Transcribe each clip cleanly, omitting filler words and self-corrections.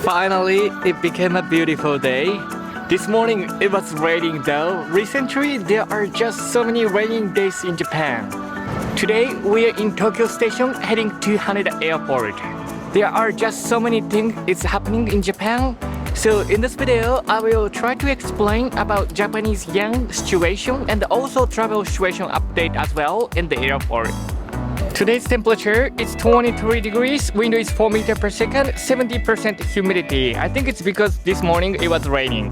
Finally, it became a beautiful day. This morning it was raining though. Recently, there are just so many raining days in Japan. Today, we are in Tokyo Station heading to Haneda Airport. There are just so many things it's happening in Japan. So in this video, I will try to explain about Japanese yen situation and also travel situation update as well in the airport. Today's temperature is 23 degrees, wind is 4 meters per second, 70% humidity. I think it's because this morning it was raining.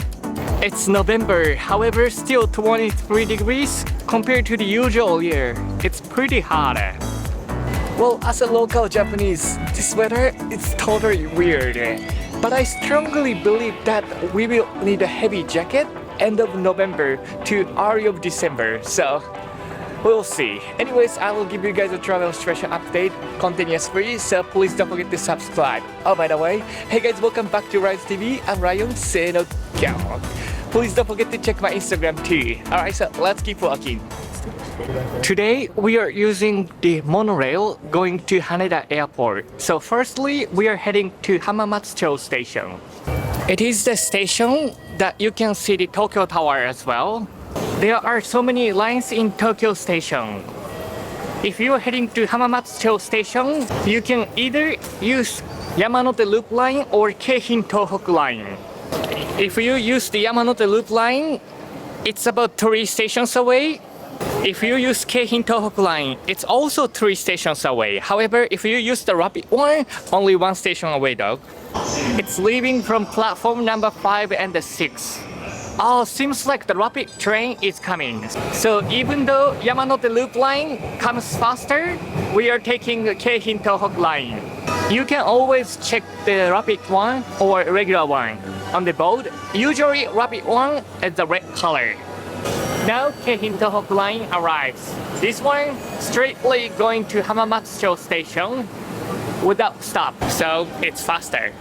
It's November, however still 23 degrees compared to the usual year. It's pretty hot. Well, as a local Japanese, this weather is totally weird. But I strongly believe that we will need a heavy jacket end of November to early of December. So we'll see. Anyways, I will give you guys a travel situation update continuously, so please don't forget to subscribe. Oh, by the way, hey guys, welcome back to Rion's TV. I'm Rion, say no count. Please don't forget to check my Instagram too. Alright, so let's keep walking. Today, we are using the monorail going to Haneda Airport. So firstly, we are heading to Hamamatsucho Station. It is the station that you can see the Tokyo Tower as well. There are so many lines in Tokyo Station. If you are heading to Hamamatsucho Station, you can either use Yamanote Loop Line or Keihin Tohoku Line. If you use the Yamanote Loop Line, it's about 3 stations away. If you use Keihin Tohoku Line, it's also 3 stations away. However, if you use the rapid one, only 1 station away though. It's leaving from platform number 5 and 6. Oh, seems like the rapid train is coming. So even though Yamanote Loop Line comes faster, we are taking the Keihin Tohoku Line. You can always check the rapid one or regular one on the board. Usually rapid one is the red color. Now Keihin Tohoku Line arrives. This one straightly going to Hamamatsucho Station without stop, so it's faster.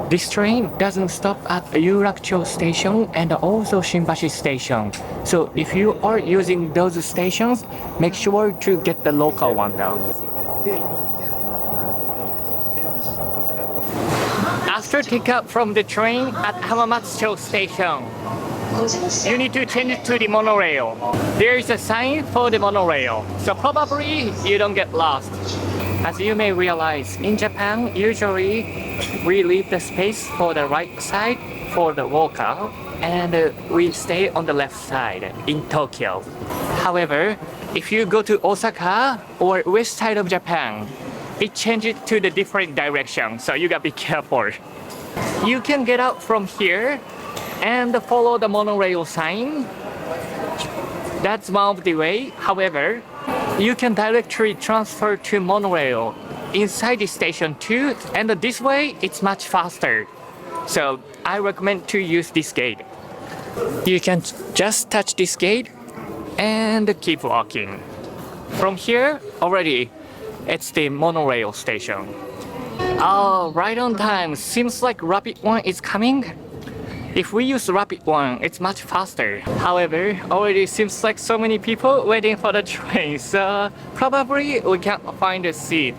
This train doesn't stop at Yurakucho Station and also Shinbashi Station. So if you are using those stations, make sure to get the local one though. After take up from the train at Hamamatsucho Station, you need to change to the monorail. There is a sign for the monorail, so probably you don't get lost. As you may realize, in Japan, usually we leave the space for the right side for the walker and we stay on the left side in Tokyo. However, if you go to Osaka or west side of Japan, it changes to the different direction, so you gotta be careful. You can get out from here and follow the monorail sign. That's one of the way. However, you can directly transfer to monorail inside the station too, and this way it's much faster. So I recommend to use this gate. You can just touch this gate and keep walking. From here already it's the monorail station. Oh, right on time. Seems like rapid one is coming. If we use rapid one, it's much faster. However, already seems like so many people waiting for the train, so probably we can't find a seat.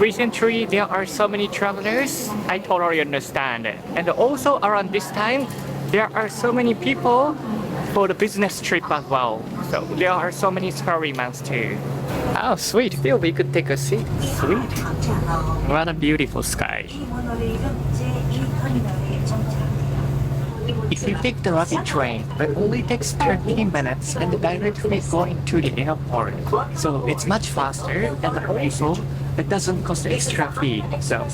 Recently, there are so many travelers. I totally understand. And also around this time, there are so many people for the business trip as well. So there are so many ferrymen too. Oh, sweet. Feel we could take a seat. Sweet. What a beautiful sky. If you take the rapid train, it only takes 13 minutes and directly going to the airport. So it's much faster and also it doesn't cost extra fee, so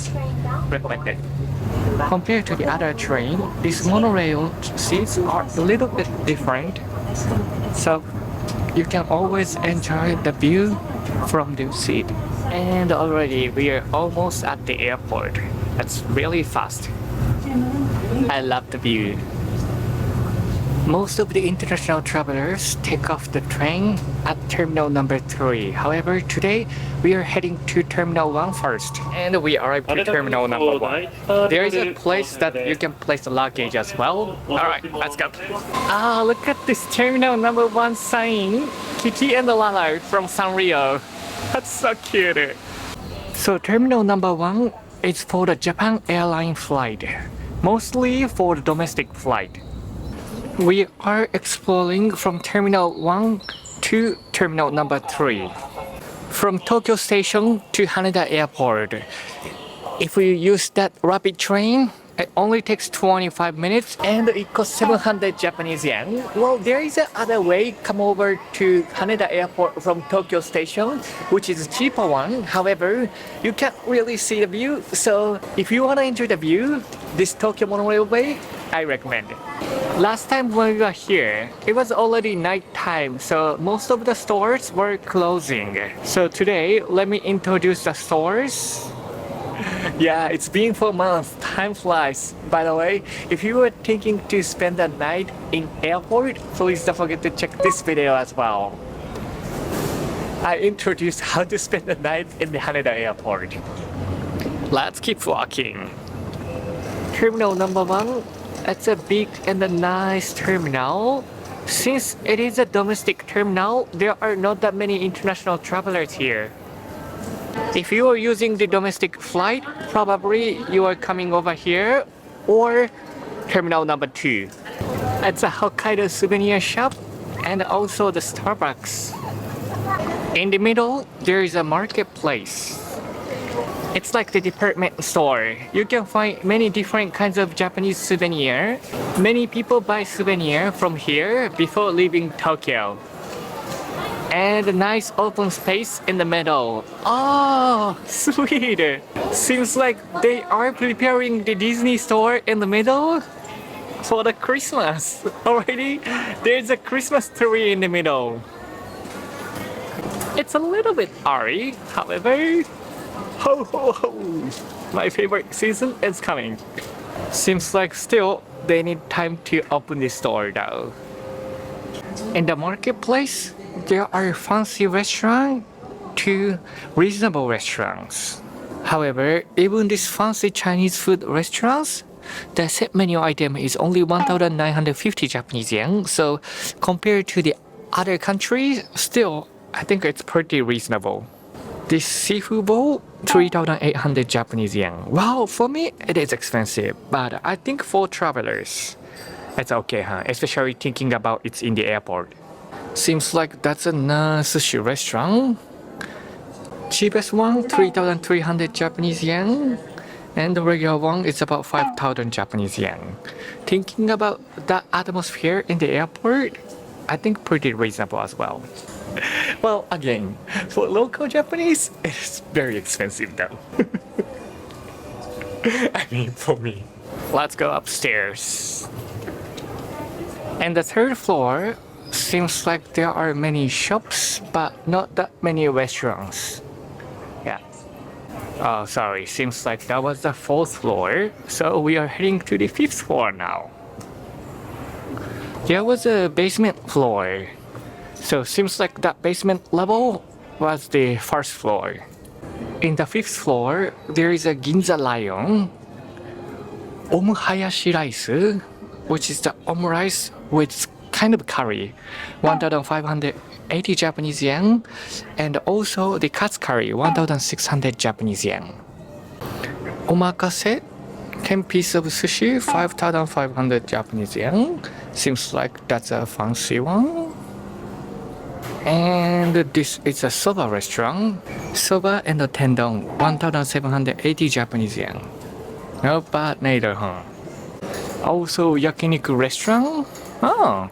recommended. Compared to the other train, this monorail seats are a little bit different. So you can always enjoy the view from the seat. And already we are almost at the airport. That's really fast. I love the view. Most of the international travelers take off the train at terminal number 3. However, today we are heading to terminal 1 first, and we arrived to terminal number 1. There is a place that you can place the luggage as well. Alright, let's go. Ah, look at this terminal number 1 sign. Kiki and Lala from Sanrio. That's so cute. So terminal number 1 is for the Japan airline flight, mostly for the domestic flight. We are exploring from Terminal 1 to Terminal number 3. From Tokyo Station to Haneda Airport. If we use that rapid train, it only takes 25 minutes and it costs 700 Japanese yen. Well, there is another way, come over to Haneda Airport from Tokyo Station, which is a cheaper one. However, you can't really see the view, so if you want to enjoy the view, this Tokyo Monorail way, I recommend it. Last time when we were here, it was already night time, so most of the stores were closing. So today, let me introduce the stores. Yeah, it's been 4 months. Time flies. By the way, if you were thinking to spend the night in airport, please don't forget to check this video as well. I introduced how to spend the night in the Haneda Airport. Let's keep walking. Terminal number 1. It's a big and a nice terminal. Since it is a domestic terminal, there are not that many international travelers here. If you are using the domestic flight, probably you are coming over here or terminal number 2. It's a Hokkaido souvenir shop and also the Starbucks. In the middle, there is a marketplace. It's like the department store. You can find many different kinds of Japanese souvenir. Many people buy souvenir from here before leaving Tokyo. And a nice open space in the middle. Oh, sweet! Seems like they are preparing the Disney store in the middle for the Christmas. Already, there's a Christmas tree in the middle. It's a little bit airy, however, ho ho ho! My favorite season is coming. Seems like still they need time to open the store though. In the marketplace, there are fancy restaurants to reasonable restaurants. However, even these fancy Chinese food restaurants, the set menu item is only 1,950 Japanese yen. So compared to the other countries, still, I think it's pretty reasonable. This seafood bowl, 3,800 Japanese yen. Wow, for me, it is expensive. But I think for travelers, it's okay, huh? Especially thinking about it's in the airport. Seems like that's a nice sushi restaurant. Cheapest one, 3,300 Japanese yen. And the regular one is about 5,000 Japanese yen. Thinking about the atmosphere in the airport, I think pretty reasonable as well. Well, again, for local Japanese, it's very expensive though. I mean, for me. Let's go upstairs. And the third floor, seems like there are many shops, but not that many restaurants. Yeah. Oh, sorry. Seems like that was the 4th floor. So we are heading to the 5th floor now. There was a basement floor. So seems like that basement level was the 1st floor. In the 5th floor, there is a Ginza Lion, Omuhayashi rice, which is the omurice with kind of curry, 1,580 Japanese yen, and also the katsu curry, 1,600 Japanese yen. Omakase, 10 pieces of sushi, 5,500 Japanese yen. Seems like that's a fancy one. And this is a soba restaurant. Soba and a tendon, 1,780 Japanese yen. Not bad neither, huh? Also, yakiniku restaurant. Oh,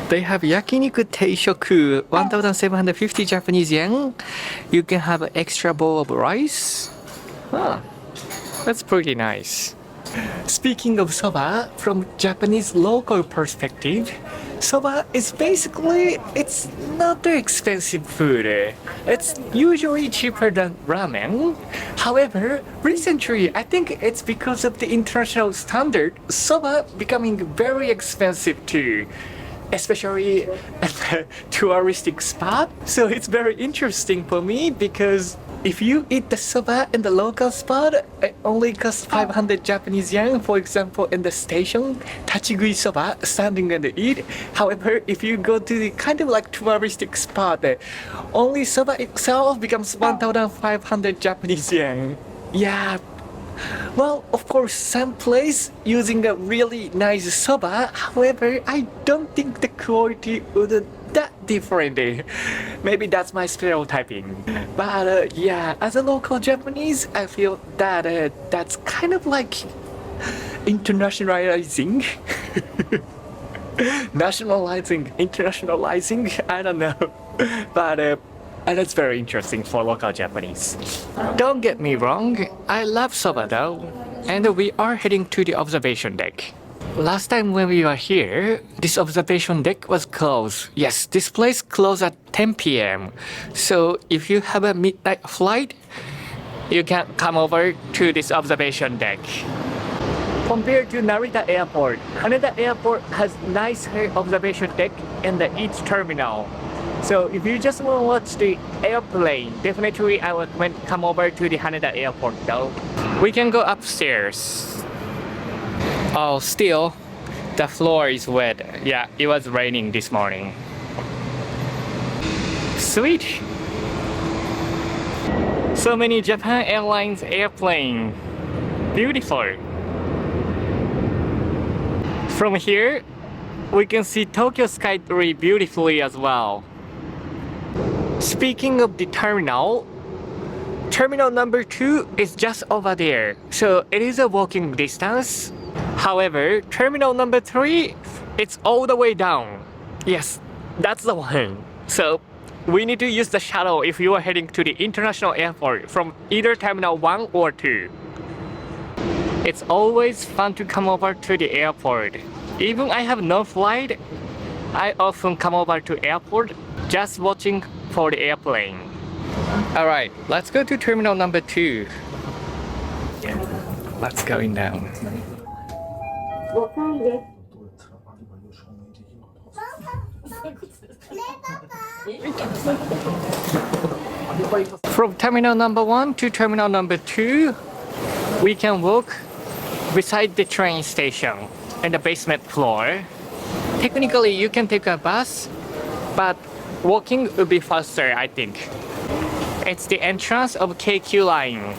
they have yakiniku teishoku, 1,750 Japanese yen. You can have an extra bowl of rice. Ah, that's pretty nice. Speaking of soba, from Japanese local perspective, soba is basically, it's not the expensive food. It's usually cheaper than ramen. However, recently, I think it's because of the international standard, soba becoming very expensive too. Especially at the touristic spot. So it's very interesting for me because if you eat the soba in the local spot, it only costs 500 Japanese yen, for example, in the station, tachigui soba, standing and eat. However, if you go to the kind of like touristic spot, only soba itself becomes 1,500 Japanese yen. Yeah, Well, of course, some place using a really nice soba. However, I don't think the quality would that different. Maybe that's my stereotyping. But yeah, as a local Japanese, I feel that that's kind of like internationalizing. Internationalizing, I don't know. But that's very interesting for local Japanese. Don't get me wrong, I love soba though. And we are heading to the observation deck. Last time when we were here, this observation deck was closed. Yes, this place closed at 10 p.m. So if you have a midnight flight, you can come over to this observation deck. Compared to Narita Airport, Haneda Airport has nicer observation deck in each terminal. So if you just want to watch the airplane, definitely I would recommend come over to the Haneda Airport though. We can go upstairs. Oh, still, the floor is wet. Yeah, it was raining this morning. Sweet! So many Japan Airlines airplane. Beautiful. From here, we can see Tokyo Skytree beautifully as well. Speaking of the terminal, terminal number 2 is just over there, so it is a walking distance. However, terminal number 3, it's all the way down. Yes, that's the one. So we need to use the shuttle if you are heading to the international airport from either terminal 1 or 2. It's always fun to come over to the airport. Even I have no flight, I often come over to airport just watching for the airplane. Alright, let's go to terminal number 2. Yeah, let's go in down. From terminal number 1 to terminal number 2, we can walk beside the train station and the basement floor. Technically, you can take a bus, but walking would be faster, I think. It's the entrance of Keikyu line.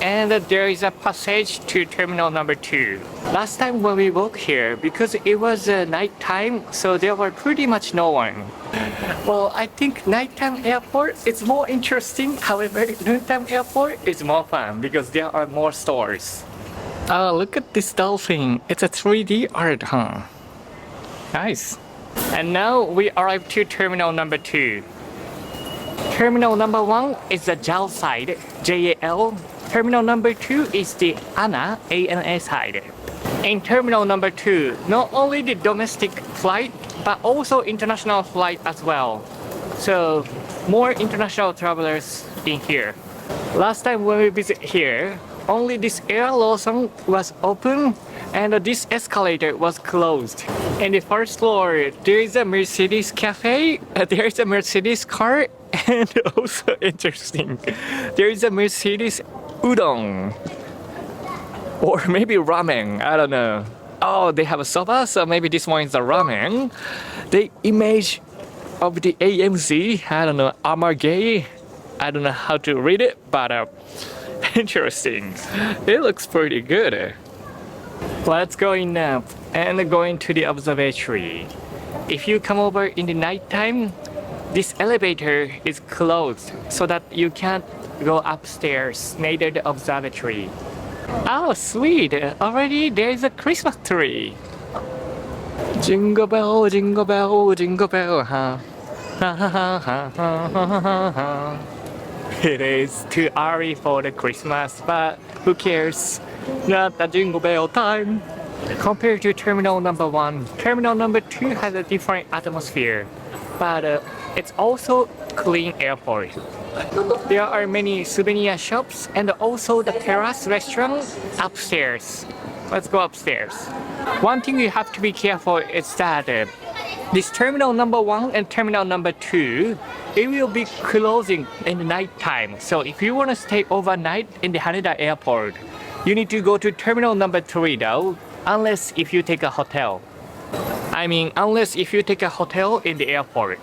And there is a passage to terminal number 2. Last time when we walked here, because it was night time, so there were pretty much no one. Well, I think nighttime airport is more interesting. However, noontime airport is more fun because there are more stores. Oh, look at this dolphin. It's a 3D art, huh? Nice. And now we arrive to terminal number 2. Terminal number 1 is the JAL side, JAL. Terminal number 2 is the ANA, ANA side. In terminal number 2, not only the domestic flight, but also international flight as well. So, more international travelers in here. Last time when we visit here, only this Air Lawson was open and this escalator was closed. In the first floor, there is a Mercedes cafe, there is a Mercedes car, and also interesting, there is a Mercedes udon. Or maybe ramen, I don't know. Oh, they have a soba, so maybe this one is the ramen. The image of the AMC, I don't know, Amage, I don't know how to read it, but interesting. It looks pretty good. Let's go in now and go into the observatory. If you come over in the nighttime, this elevator is closed so that you can't go upstairs near the observatory. Oh, sweet! Already there is a Christmas tree. Jingle bell, jingle bell, jingle bell, huh? Ha ha ha ha ha ha ha. It is too early for the Christmas, but who cares? Not the jingle bell time. Compared to terminal number 1, terminal number 2 has a different atmosphere, but it's also clean airport. There are many souvenir shops and also the terrace restaurant upstairs. Let's go upstairs. One thing you have to be careful is that this terminal number 1 and terminal number 2, it will be closing in the night time. So if you want to stay overnight in the Haneda airport, you need to go to terminal number 3 though, unless if you take a hotel. Unless if you take a hotel in the airport.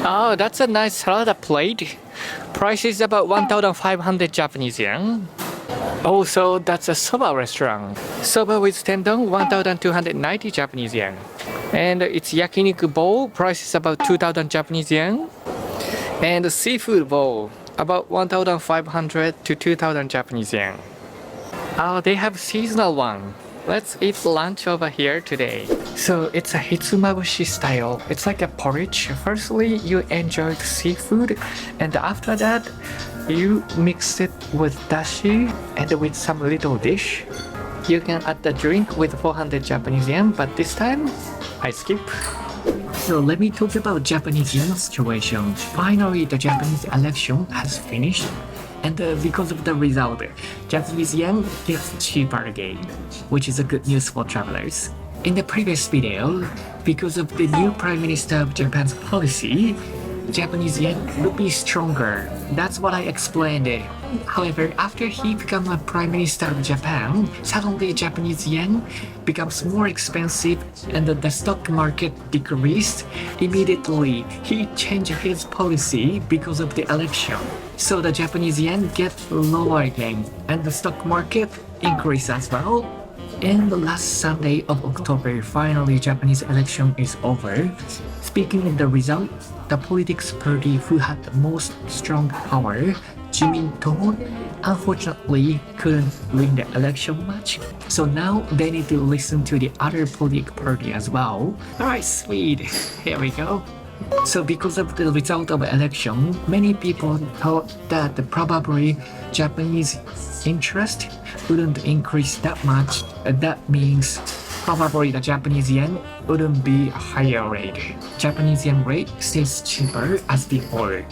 Oh, that's a nice salad plate. Price is about 1,500 Japanese yen. Also, that's a soba restaurant. Soba with tendon, 1,290 Japanese yen. And its yakiniku bowl, price is about 2,000 Japanese yen. And the seafood bowl, about 1,500 to 2,000 Japanese yen. Oh, they have seasonal one. Let's eat lunch over here today. So it's a hitsumabushi style. It's like a porridge. Firstly, you enjoy the seafood, and after that, you mix it with dashi and with some little dish. You can add the drink with 400 Japanese yen, but this time, I skip. So let me talk about Japanese yen situation. Finally, the Japanese election has finished. And because of the result, Japanese yen gets cheaper again, which is a good news for travelers. In the previous video, because of the new Prime Minister of Japan's policy, Japanese yen would be stronger. That's what I explained. However, after he became a Prime Minister of Japan, suddenly Japanese yen becomes more expensive and the stock market decreased. Immediately, he changed his policy because of the election. So the Japanese yen gets lower again and the stock market increased as well. And the last Sunday of October, finally Japanese election is over. Speaking of the result, the politics party who had the most strong power, Jiminto, unfortunately couldn't win the election much. So now they need to listen to the other political party as well. Alright, sweet. Here we go. So because of the result of the election, many people thought that probably Japanese interest wouldn't increase that much. That means probably the Japanese yen wouldn't be a higher rate. Japanese yen rate stays cheaper as before.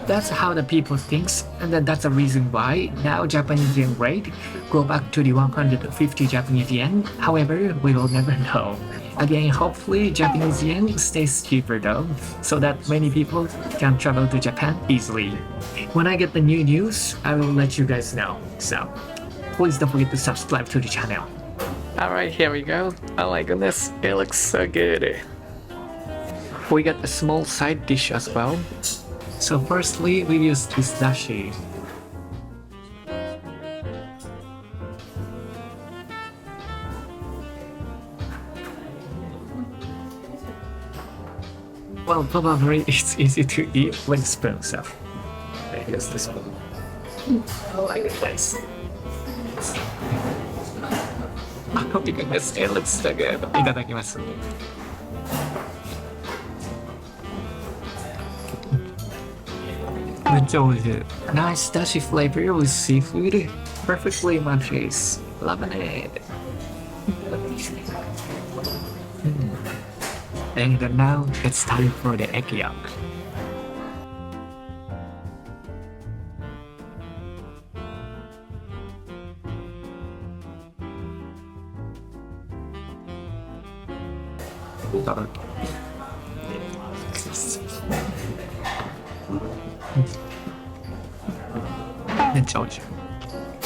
That's how the people thinks, and then that's the reason why now Japanese yen rate go back to the 150 Japanese yen. However, we will never know. Again, hopefully Japanese yen stays cheaper though, so that many people can travel to Japan easily. When I get the new news, I will let you guys know. So please don't forget to subscribe to the channel. Alright, here we go. Oh my goodness, it looks so good. We got a small side dish as well. So firstly, we use this dashi. Well, probably it's easy to eat with spoon, so I use the spoon. Oh my goodness. Oh my goodness, it looks so good. いただきます。めっちゃ美味しい。Nice dashi flavor with seafood. Perfectly matches. Loving it. And now it's time for the egg yolk.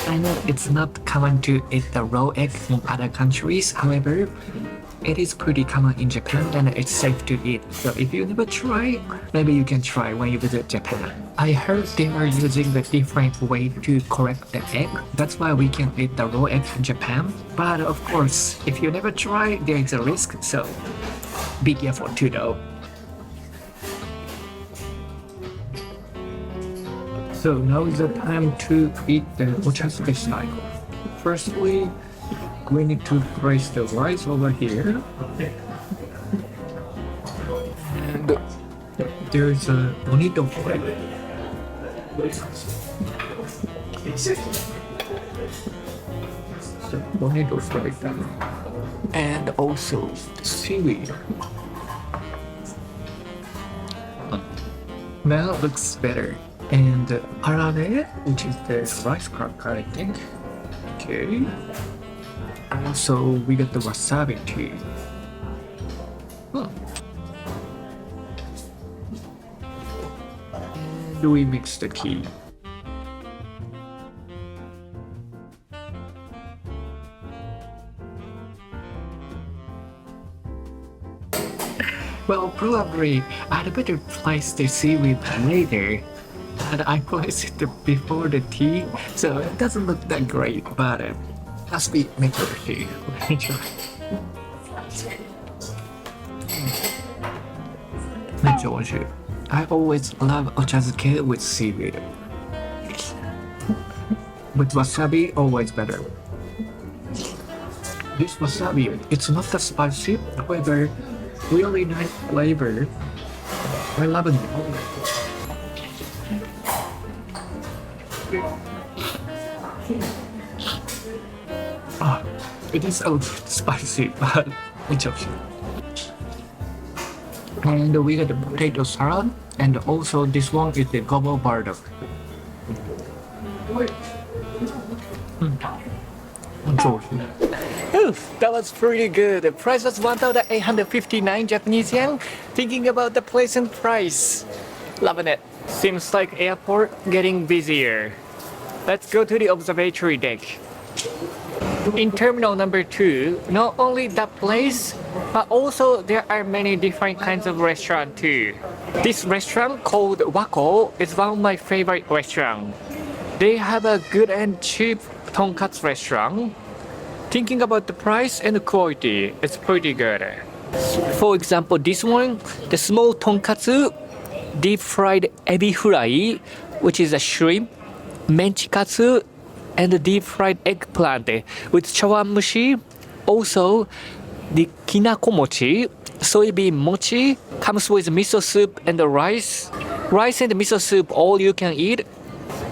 I know it's not common to eat the raw egg in other countries, however, it is pretty common in Japan and it's safe to eat. So if you never try, maybe you can try when you visit Japan. I heard they are using the different way to correct the egg. That's why we can eat the raw egg in Japan. But of course, if you never try, there is a risk, so be careful too though. So now is the time to eat the ochazuke style. Firstly, we need to place the rice over here. And there's a bonito flavor. So bonito flavor. And also seaweed. Now it looks better. And arare, which is the rice cracker, I think. Okay. Also, we got the wasabi too. And we mix the tea. Well, probably I'd better place the seaweed later. And I placed it before the tea, so it doesn't look that great, but must be mature tea. Mature. I always love ochazuke with seaweed. With wasabi, always better. This wasabi, it's not that spicy, however, really nice flavor. I love it. It is a little spicy, but it's okay. And we got the potato salad, and also this one is the gobo bardock. Oof, that was pretty good. The price was 1,859 Japanese yen. Thinking about the place and price. Loving it. Seems like airport getting busier. Let's go to the observatory deck. In terminal number 2, not only that place, but also there are many different kinds of restaurant too. This restaurant called Wako is one of my favorite restaurants. They have a good and cheap tonkatsu restaurant. Thinking about the price and the quality, it's pretty good. For example, this one, the small tonkatsu, deep fried ebi fry, which is a shrimp, menchikatsu, and the deep fried eggplant with chawanmushi. Also, the kinakomochi, soybean mochi, comes with miso soup and the rice. Rice and miso soup, all you can eat.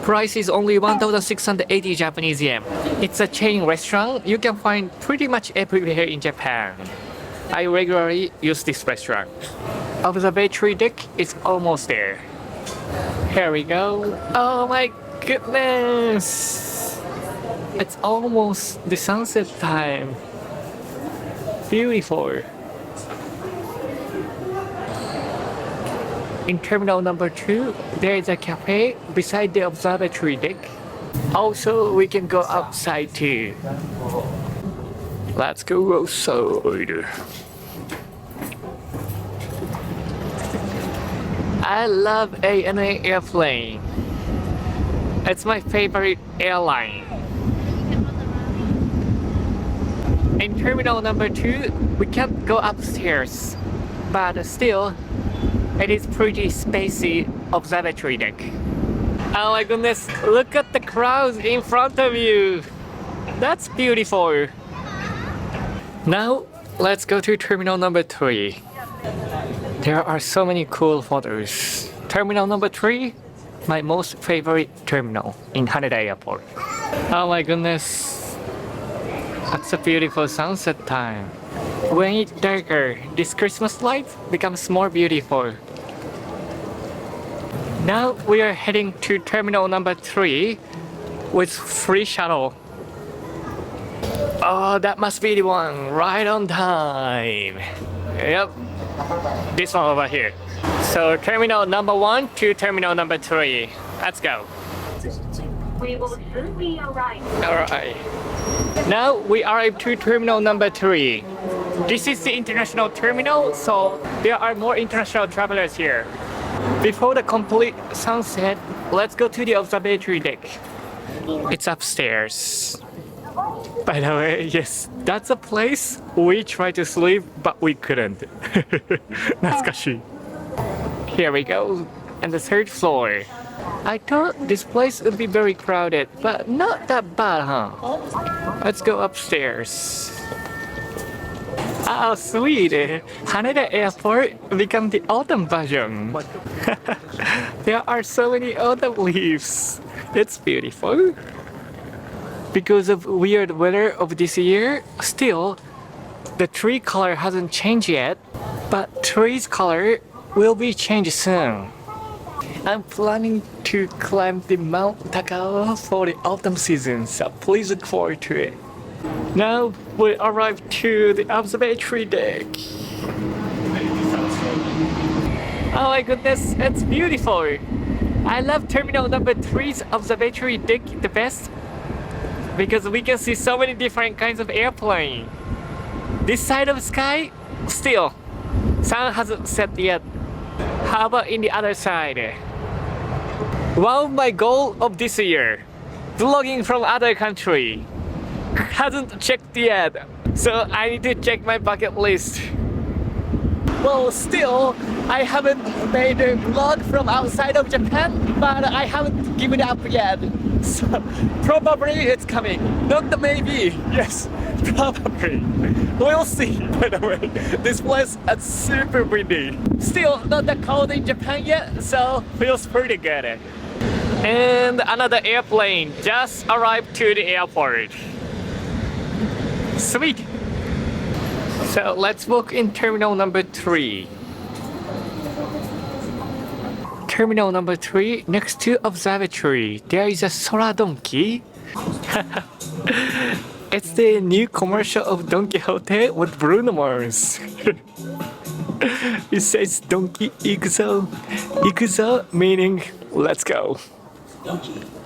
Price is only 1,680 Japanese yen. It's a chain restaurant you can find pretty much everywhere in Japan. I regularly use this restaurant. Observatory deck is almost there. Here we go. Oh my goodness! It's almost the sunset time. Beautiful. In terminal number 2, there is a cafe beside the observatory deck. Also, we can go outside too. Let's go outside. I love ANA airplane. It's my favorite airline. In terminal number 2, we can't go upstairs, but still, it is pretty spacey observatory deck. Oh my goodness, look at the crowds in front of you. That's beautiful. Now, let's go to terminal number 3. There are so many cool photos. Terminal number 3, my most favorite terminal in Haneda Airport. Oh my goodness, that's a beautiful sunset time. When it's darker, this Christmas light becomes more beautiful. Now we are heading to terminal number 3 with free shuttle. Oh, that must be the one, right on time. Yep, this one over here. So terminal number 1 to terminal number 3. Let's go. We will soon be arriving. Alright. Now we arrive to terminal number 3. This is the international terminal, so there are more international travelers here. Before the complete sunset, let's go to the observatory deck. It's upstairs. By the way, yes, that's a place we tried to sleep, but we couldn't. 懐かしい. Here we go, and the 3rd floor. I thought this place would be very crowded, but not that bad, huh? Let's go upstairs. Oh, sweet! Haneda Airport became the autumn version. There are so many autumn leaves. It's beautiful. Because of weird weather of this year, still, the tree color hasn't changed yet, but tree's color will be changed soon. I'm planning to climb the Mount Takao for the autumn season, so please look forward to it. Now we arrived to the observatory deck. Oh my goodness, it's beautiful. I love terminal number 3's observatory deck the best because we can see so many different kinds of airplane. This side of the sky, still, sun hasn't set yet. How about in the other side? One of my goal of this year, vlogging from other country, hasn't checked yet, so I need to check my bucket list. Well, still, I haven't made a vlog from outside of Japan, but I haven't given up yet. So probably it's coming. Not the maybe. Yes, probably. We'll see. By the way, this place is super windy. Still not that cold in Japan yet, so feels pretty good. And another airplane just arrived to the airport. Sweet. So let's walk in terminal number 3. Terminal number 3, next to observatory, there is a Sora Donkey. It's the new commercial of Don Quixote with Bruno Mars. It says Donkey Iguzo. Iguzo meaning let's go.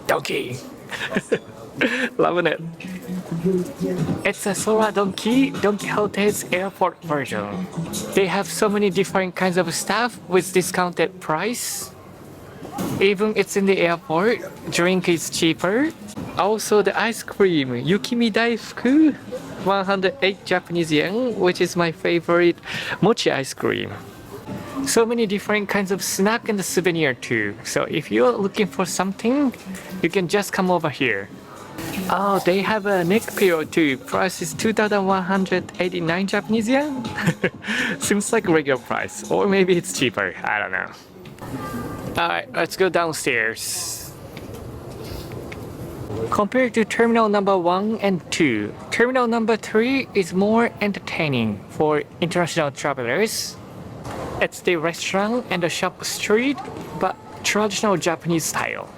Donkey. Loving it. It's a Sora Donkey, Don Quixote's airport version. They have so many different kinds of stuff with discounted price. Even it's in the airport, drink is cheaper. Also the ice cream, Yukimi Daifuku, 108 Japanese yen, which is my favorite mochi ice cream. So many different kinds of snack and souvenir too. So if you're looking for something, you can just come over here. Oh, they have a neck pillow too. Price is 2,189 Japanese yen. Seems like regular price, or maybe it's cheaper. I don't know. Alright, let's go downstairs. Compared to terminal number 1 and 2, terminal number 3 is more entertaining for international travelers. It's the restaurant and the shop street, but traditional Japanese style.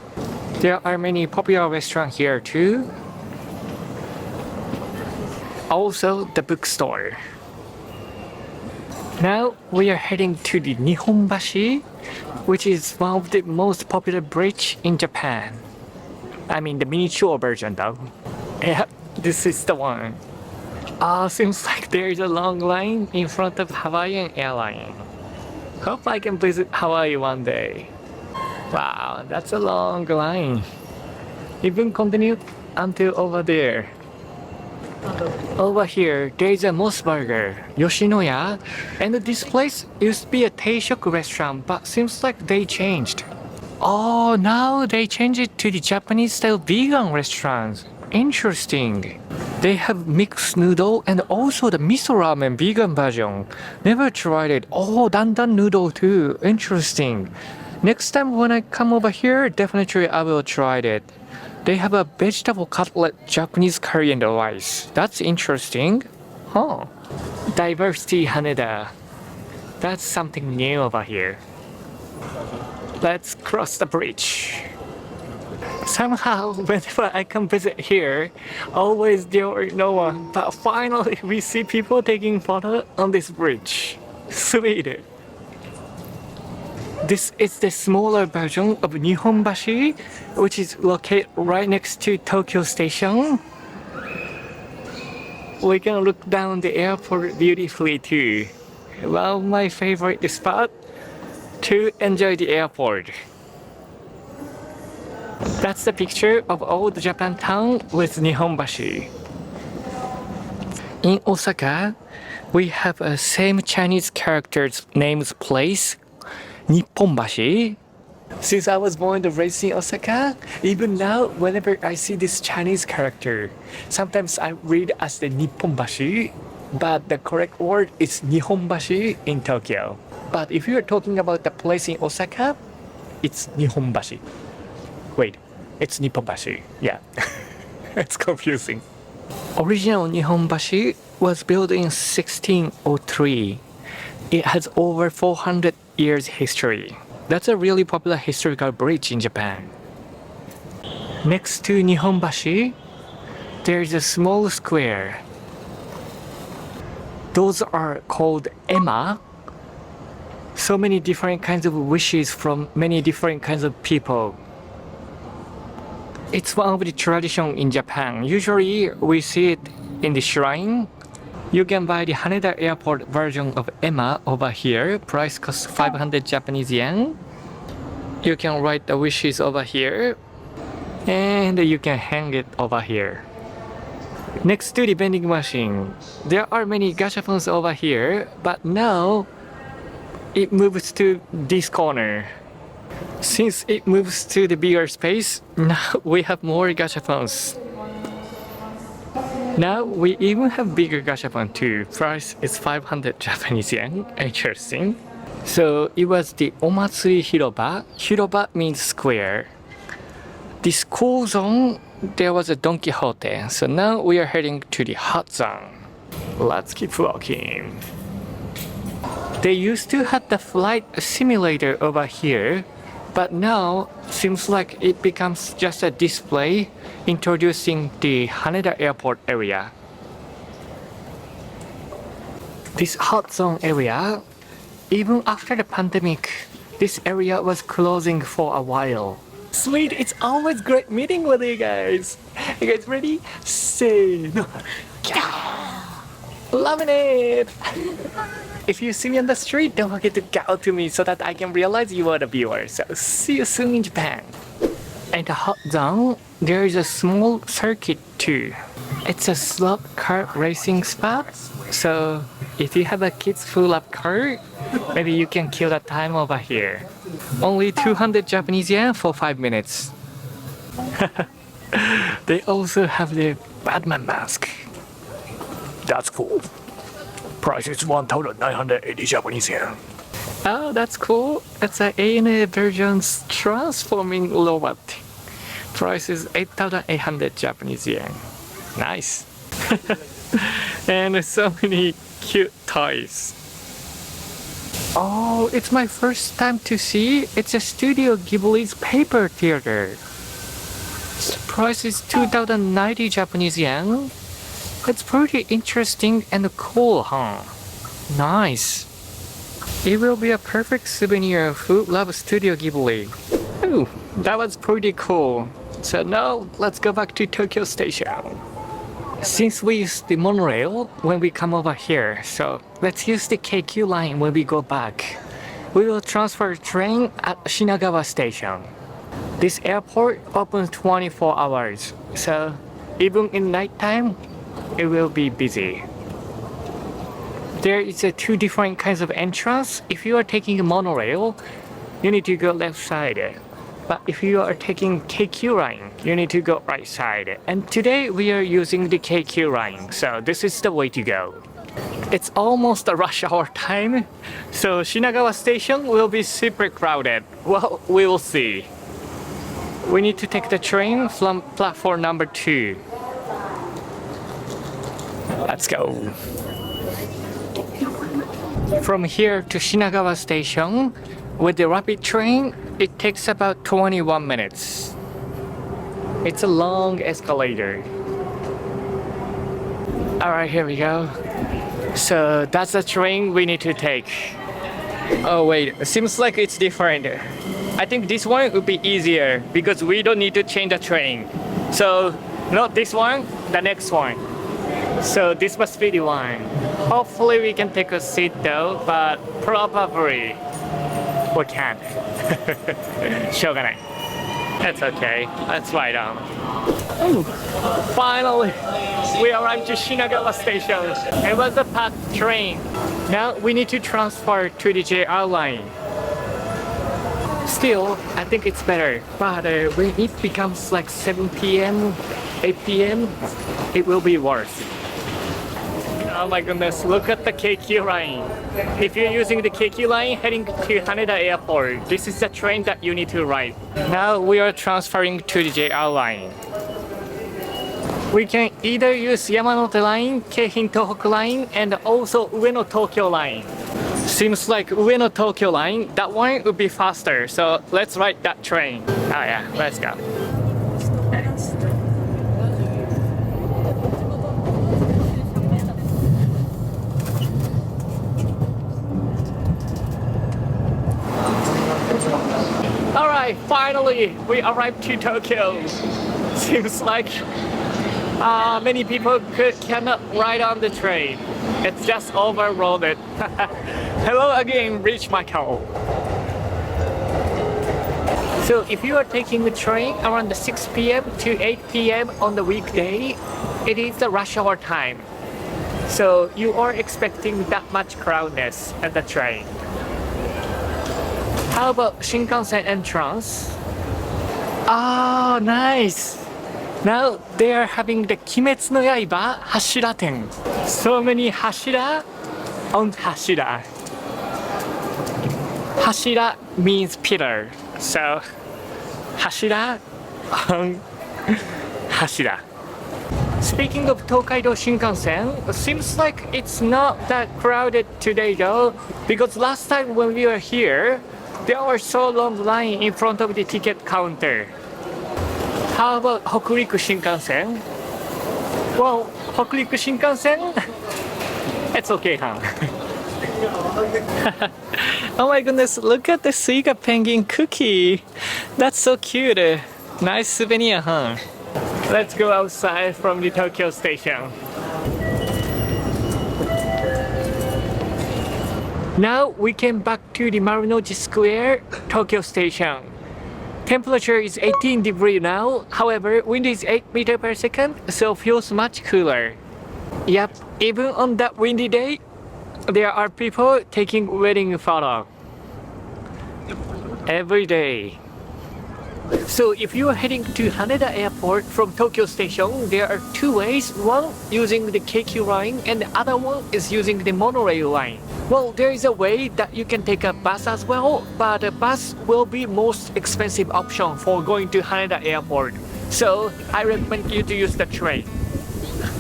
There are many popular restaurants here too. Also the bookstore. Now we are heading to the Nihonbashi, which is one of the most popular bridge in Japan. I mean the miniature version though. Yeah, this is the one. Seems like there is a long line in front of Hawaiian airline. Hope I can visit Hawaii one day. Wow, that's a long line. Even continue until over there. Over here, there is a Moss Burger, Yoshinoya, and this place used to be a Teishoku restaurant, but seems like they changed. Oh, now they changed it to the Japanese style vegan restaurants. Interesting. They have mixed noodle and also the miso ramen vegan version. Never tried it. Oh, dandan noodle too. Interesting. Next time when I come over here, definitely I will try it. They have a vegetable cutlet, Japanese curry and rice. That's interesting. Huh. Diversity Haneda. That's something new over here. Let's cross the bridge. Somehow, whenever I come visit here, always there are no one. But finally, we see people taking photo on this bridge. Sweet. This is the smaller version of Nihonbashi, which is located right next to Tokyo Station. We can look down the airport beautifully too. One of my favorite spots to enjoy the airport. That's the picture of old Japantown with Nihonbashi. In Osaka, we have a same Chinese characters names place, Nipponbashi. Since I was born and raised in Osaka, even now, whenever I see this Chinese character, sometimes I read as the Nipponbashi, but the correct word is Nihonbashi in Tokyo. But if you're talking about the place in Osaka, it's Nihonbashi. Wait, it's Nipponbashi. Yeah, it's confusing. Original Nihonbashi was built in 1603. It has over 400 years history. That's a really popular historical bridge in Japan. Next to Nihonbashi, there is a small square. Those are called ema. So many different kinds of wishes from many different kinds of people. It's one of the traditions in Japan. Usually we see it in the shrine. You can buy the Haneda Airport version of ema over here. Price costs 500 Japanese yen. You can write the wishes over here, and you can hang it over here. Next to the vending machine, there are many gachapons over here, but now it moves to this corner. Since it moves to the bigger space, now we have more gachapons. Now we even have bigger gachapon too. Price is 500 Japanese yen. Interesting. So it was the Omatsuri Hiroba. Hiroba means square. This cool zone, there was a Don Quixote. So now we are heading to the hot zone. Let's keep walking. They used to have the flight simulator over here, but now seems like it becomes just a display introducing the Haneda airport area. This hot zone area, even after the pandemic, this area was closing for a while. Sweet, it's always great meeting with you guys. You guys ready? Say no. Loving it! If you see me on the street, don't forget to go to me so that I can realize you are the viewer. So see you soon in Japan. In the hot zone, there is a small circuit too. It's a slot car racing spot. So if you have a kids full of car, maybe you can kill the time over here. Only 200 Japanese yen for 5 minutes. They also have the Batman mask. That's cool. Price is 1,980 Japanese yen. Oh, that's cool. It's an ANA version's transforming robot. Price is 8,800 Japanese yen. Nice. And so many cute toys. Oh, it's my first time to see. It's a Studio Ghibli's paper theater. Price is 2,090 Japanese yen. It's pretty interesting and cool, huh? Nice. It will be a perfect souvenir of who loves Studio Ghibli. Ooh, that was pretty cool. So now let's go back to Tokyo Station. Since we use the monorail when we come over here, so let's use the Keikyu line when we go back. We will transfer train at Shinagawa Station. This airport opens 24 hours, so even in nighttime, it will be busy. There is two different kinds of entrance. If you are taking a monorail, you need to go left side. But if you are taking Keikyu line, you need to go right side. And today we are using the Keikyu line, so this is the way to go. It's almost a rush hour time, so Shinagawa Station will be super crowded. Well, we will see. We need to take the train from platform number 2. Let's go. From here to Shinagawa Station, with the rapid train, it takes about 21 minutes. It's a long escalator. Alright, here we go. So that's the train we need to take. Oh wait, it seems like it's different. I think this one would be easier because we don't need to change the train. So not this one, the next one. So this must be the one. Hopefully we can take a seat though, but probably we can't. しょうがない. That's okay. Let's ride on. Ooh, finally, we arrived to Shinagawa Station. It was a packed train. Now we need to transfer to the JR line. Still, I think it's better. But when it becomes like 7 p.m., 8 p.m., it will be worse. Oh my goodness, look at the Keikyu line. If you're using the Keikyu line heading to Haneda Airport, this is the train that you need to ride. Now we are transferring to the JR line. We can either use Yamanote line, Keihin Tohoku line, and also Ueno Tokyo line. Seems like Ueno Tokyo line, that one would be faster, so let's ride that train. Oh yeah, let's go. Alright, finally we arrived to Tokyo. Seems like many people cannot ride on the train. It's just overloaded. Hello again, Rich Michael. So if you are taking the train around the 6 p.m. to 8 p.m. on the weekday, it is the rush hour time. So you are expecting that much crowdness at the train. How about Shinkansen entrance? Ah, nice! Now they are having the Kimetsu no Yaiba Hashira Ten. So many Hashira on Hashira. Hashira means pillar. So Hashira on Hashira. Speaking of Tokaido Shinkansen, seems like it's not that crowded today though, because last time when we were here, there was so long line in front of the ticket counter. How about Hokuriku Shinkansen? Well, Hokuriku Shinkansen, it's okay, huh? Oh my goodness, look at the Suiga penguin cookie. That's so cute. Nice souvenir, huh? Let's go outside from the Tokyo station. Now we came back to the Marunouchi Square, Tokyo station. Temperature is 18 degrees now, however, wind is 8 meters per second, so feels much cooler. Yep, even on that windy day, there are people taking wedding photo. Every day. So if you are heading to Haneda Airport from Tokyo Station, there are two ways. One using the Keikyu line and the other one is using the Monorail line. Well, there is a way that you can take a bus as well, but a bus will be most expensive option for going to Haneda Airport. So I recommend you to use the train.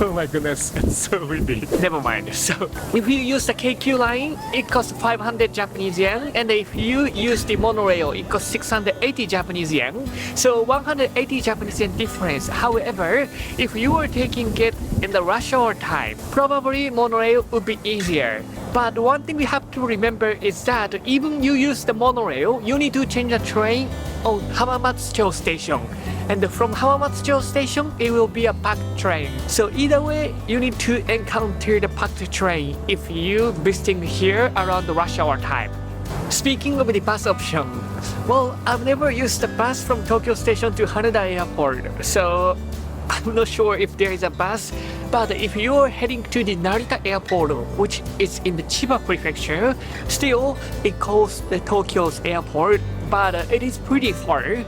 Oh my goodness, it's so windy. Never mind. So if you use the Keikyu line, it costs 500 Japanese yen, and if you use the monorail, it costs 680 Japanese yen. So 180 Japanese yen difference. However, if you are taking it in the rush hour time, probably monorail would be easier. But one thing we have to remember is that even you use the monorail, you need to change the train on Hamamatsucho station. And from Hamamatsucho station, it will be a packed train. So either way, you need to encounter the packed train if you visiting here around the rush hour time. Speaking of the bus option, well, I've never used the bus from Tokyo station to Haneda Airport, so I'm not sure if there is a bus. But if you are heading to the Narita Airport, which is in the Chiba prefecture, still it calls the Tokyo's airport, but it is pretty far.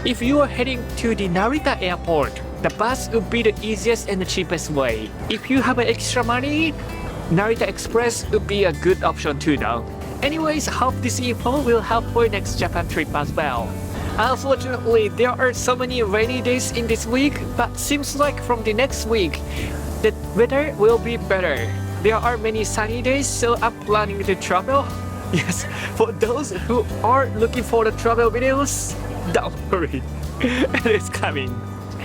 If you are heading to the Narita Airport, the bus would be the easiest and the cheapest way. If you have extra money, Narita Express would be a good option too though. Anyways, hope this info will help for your next Japan trip as well. Unfortunately, there are so many rainy days in this week, but seems like from the next week, the weather will be better. There are many sunny days, so I'm planning to travel. Yes, for those who are looking for the travel videos, don't worry, it is coming.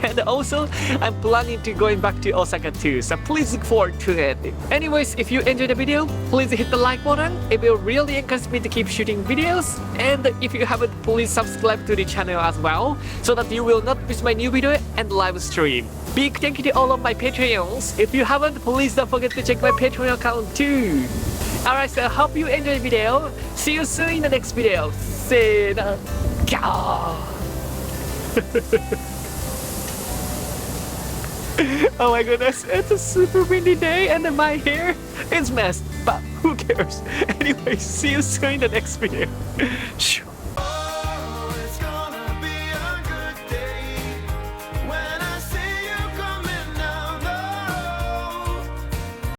And also, I'm planning to going back to Osaka too, so please look forward to it. Anyways, if you enjoyed the video, please hit the like button. It will really encourage me to keep shooting videos. And if you haven't, please subscribe to the channel as well, so that you will not miss my new video and live stream. Big thank you to all of my Patreons. If you haven't, please don't forget to check my Patreon account too. Alright, so I hope you enjoyed the video. See you soon in the next video. See you. Oh my goodness, it's a super windy day and my hair is messed, but who cares? Anyway, see you soon in the next video.